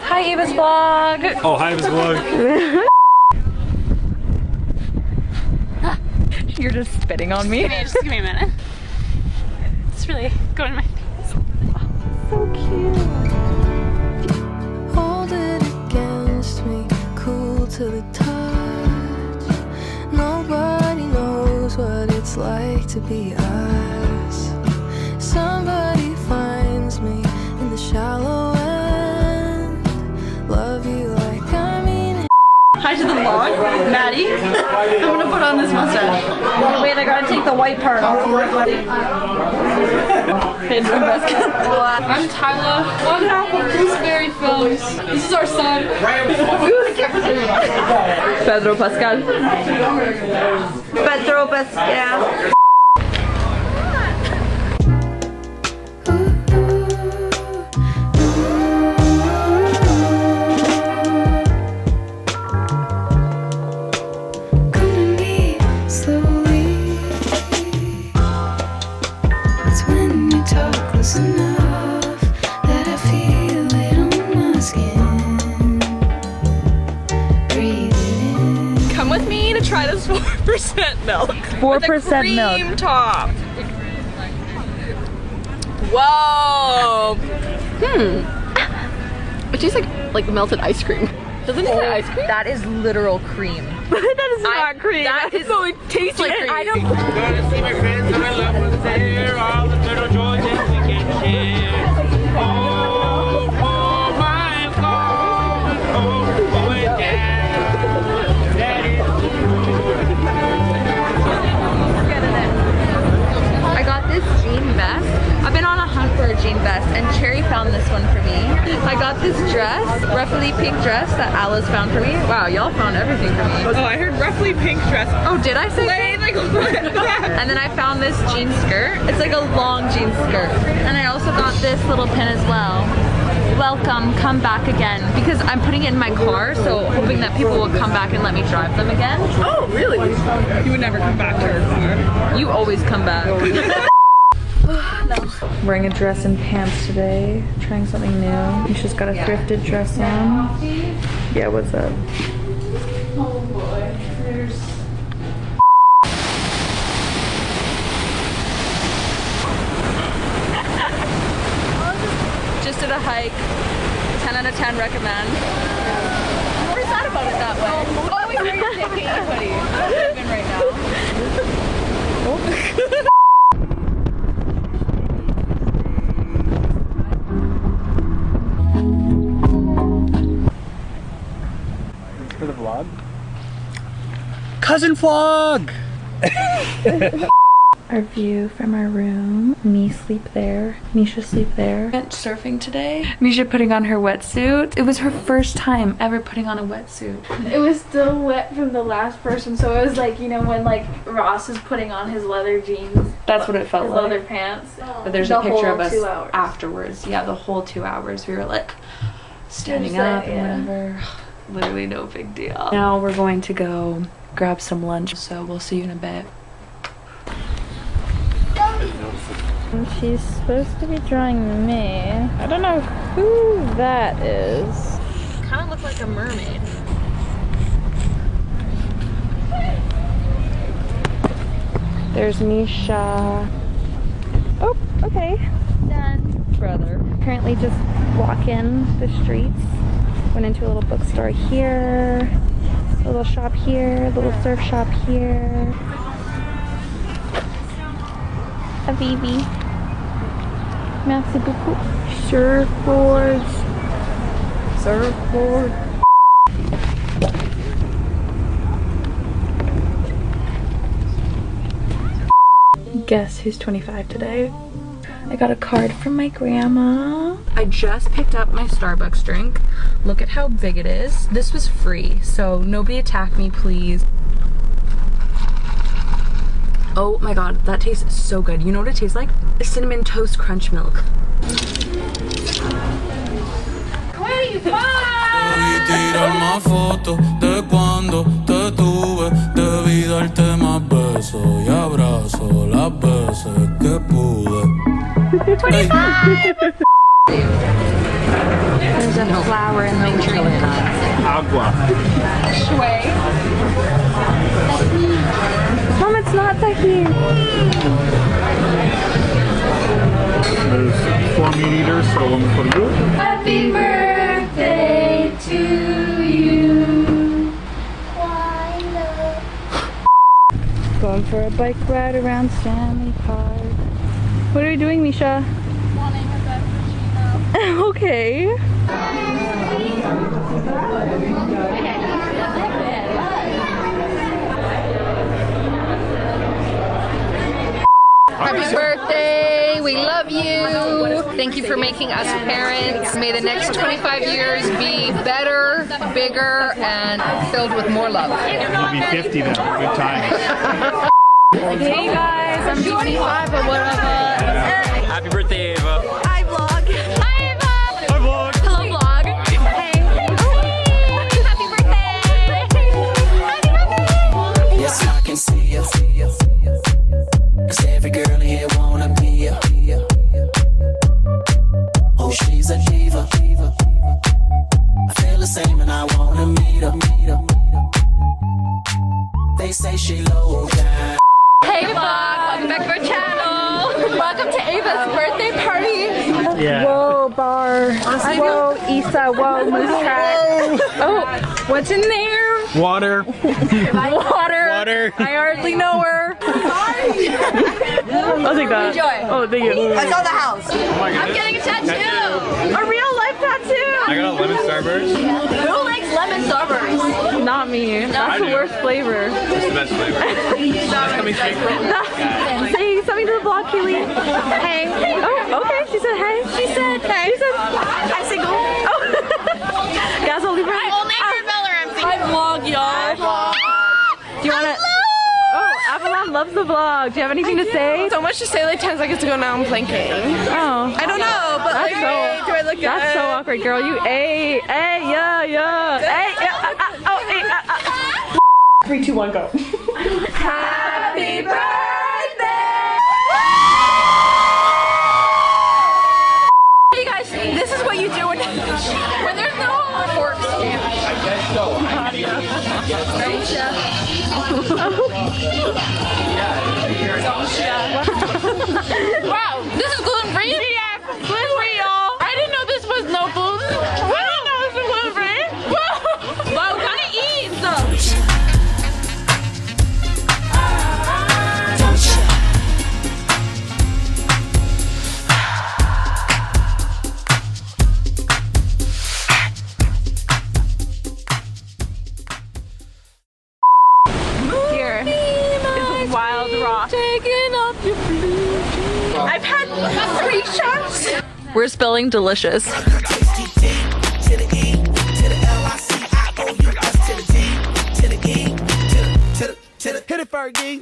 Hi, Eva's vlog. Oh, hi, Eva's vlog. You're just spitting on me. Just give me a minute. It's really going in my face. So cute. Hold it against me, cool to the touch. Nobody knows what it's like to be us. Somebody finds me in the shallow end. Love you like I mean it. Hi to the vlog, Maddie. I'm gonna put on this mustache. Wait, I gotta take the white part off. I'm Tyler, one half of Gooseberry Films. This is our son. Pedro Pascal. Pedro Pascal. Come with me to try this 4% milk. 4% milk. Cream top. Whoa. It tastes like melted ice cream. Doesn't it taste like ice cream? That is literal cream. That is not cream. That is so it tastes like cream. I don't. Gonna see my friends, I'm in love with there. All the little joys that we can share. Oh, my God. Oh, yeah. That is I got this jean vest. I've been on a hunt for a jean vest and Cherry found this one for me. I got this dress, roughly pink dress that Alice found for me. Wow, y'all found everything for me. Oh, I heard roughly pink dress. Oh, did I say Play like And then I found this jean skirt. It's like a long jean skirt. And I also got this little pin as well. Welcome, come back again. Because I'm putting it in my car, so hoping that people will come back and let me drive them again. Oh, really? You would never come back to her car. You always come back. Wearing a dress and pants today. Trying something new. Misha's got a thrifted dress on. Yeah, what's up? Oh boy, there's... Just did a hike. 10 out of 10 recommend. Where's that about it that way? Oh, wait, where you're taking anybody. Even right now. for the vlog. Cousin vlog! Our view from our room. Me sleep there. Misha sleep there. Went surfing today. Misha putting on her wetsuit. It was her first time ever putting on a wetsuit. It was still wet from the last person, so it was like, you know, when like Ross is putting on his leather jeans. That's what it felt his like. leather pants. But there's the a picture whole of us 2 hours. afterwards. Yeah, the whole 2 hours. We were like standing Just up like, and whatever. Literally no big deal. Now we're going to go grab some lunch, so we'll see you in a bit. She's supposed to be drawing me. I don't know who that is. Kind of look like a mermaid. There's Misha. Oh, okay. Done. Brother. Currently just walking the streets. Went into a little bookstore here. A little shop here. A little surf shop here. A BB. Merci beaucoup. Surfboards. Surfboard. Guess who's 25 today? I got a card from my grandma. I just picked up my Starbucks drink. Look at how big it is. This was free, so nobody attack me, please. Oh my god, that tastes so good. You know what it tastes like? Cinnamon Toast Crunch Milk. Tirar más fotos de cuando te tuve. Debí darte más besos y abrazo las veces que pude. 25! There's a flower in the drink. Agua. Shui. Mom, it's not tahini. There's 4 meat eaters, so one for you. Happy birthday to you. Going for a bike ride around Stanley Park. What are you doing, Misha? Wanting a frappuccino. Okay. Happy birthday! We love you! Thank you for making us parents. May the next 25 years be better, bigger, and filled with more love. You'll be 50 then. Good times. Hey guys, I'm 25 or whatever. Happy birthday, Ava. Hi vlog. Hi, Eva. Hi, vlog. Hello, vlog. Hey. Happy birthday. Happy birthday. Yes, I can see you. 'Cause every girl here wanna be you. Oh, she's a diva. I feel the same and I wanna meet her. They say she low down. Hey, vlog. Welcome back to our channel. Welcome to Ava's birthday party. Yeah. Whoa, bar. Whoa, Issa. Whoa, moose track. Oh, what's in there? Water. Water. I hardly know her. I'll take that. Enjoy. Oh, thank you. Oh my I'm goodness. getting a tattoo. A real life tattoo. I got a lemon Starburst. Who likes lemon Starburst? Not me. That's the do. worst flavor. It's the best flavor. That's coming straight from. Say something to the vlog, Keely. Hey. Oh, okay. She said hey. She said hey. She said I'm single. Oh. Guys, I'll leave her. Only for Miller, I'm single. I vlog, y'all. Do you wanna? Oh, Avalon loves the vlog. Do you have anything to say? So much to say, like 10 seconds ago now I'm planking. Oh. I don't know, but That's like, so. do I look good? That's so awkward, girl. You yeah. Hey, oh, hey, 3, 2, 1, go. Happy birthday! Hey guys, this is what you do when there's no forks. Wow, this is gluten-free? Yeah, gluten-free, y'all. I didn't know this was no gluten. I didn't know this was gluten-free. Well, we gotta eat stuff. Here is Wild Rock. I've had 3 shots. We're spelling delicious. To the E, to the L-I-C-I-O-U-S, to the D, to the E, to the hit it, Fergie.